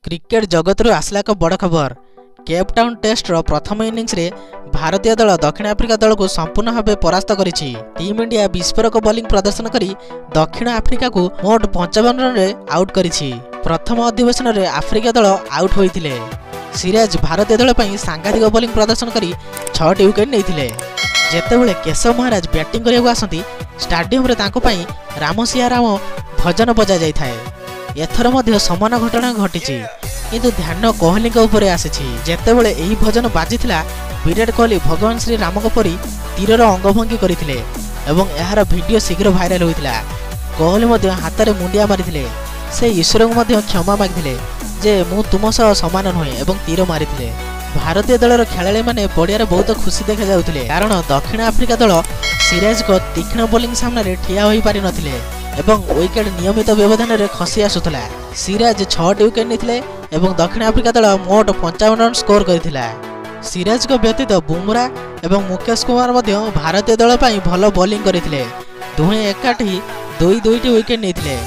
Cricket जगत आसला एक बड़ खबर। केपटाउन टेस्टर प्रथम इनिंग्स रे भारतीय दल दक्षिण आफ्रिका दल को संपूर्ण भाव परास्त करिछि। टीम इंडिया विस्फोरक बोलिंग प्रदर्शन करी दक्षिण आफ्रिका को मोट 55 रन रे आउट करिछि। प्रथम अधिवेशन रे आफ्रिका दल आउट होइथिले। सिराज भारतीय दल पई सांघातिक बोलिंग प्रदर्शन करी 6टी wicket नेइथिले। जेतेबेले Keshav Maharaj batting करियाको आसंती stadium रे तांको पई रामसिया राम भजन बजा जाय थाए। एथर मध्य समान घटना घटिछि, किंतु ध्यान कोहली उपरे आसीछि। जेतेबेले एही भजन बाजिथिला विराट कोहली भगवान श्री रामक परी तीरर अंगभंगी करिथिले एवं एहार वीडियो शीघ्र भाइराल होइथिला। कोहली मध्य हातरे मुंडिया मारिथिले। से ईश्वर को मध्य क्षमा मागिथिले जे मु तुम सह समान नुहे एवं तीर मारिथिले। भारतीय दलर खेलाड़ी माने पड़ियारे बहुत खुशी देखा जाउथिले, कारण दक्षिण आफ्रिका दल सिराज को तीक्ष्ण बोलिंग सामने ठिया होई पारि नथिले एवं विकेट नियमित व्यवधान रे खसी आसुथला। सिराज 6टी विकेट निथिले एवं दक्षिण आफ्रिका दल मोट 55 रन स्कोर करिथिला। सिराज को व्यतीत बुमरा एवं मुकेश कुमार मध्य भारतीय दल पई भल बोलिंग करिथिले। दुहे एकाठी 2-2टी विकेट निथिले।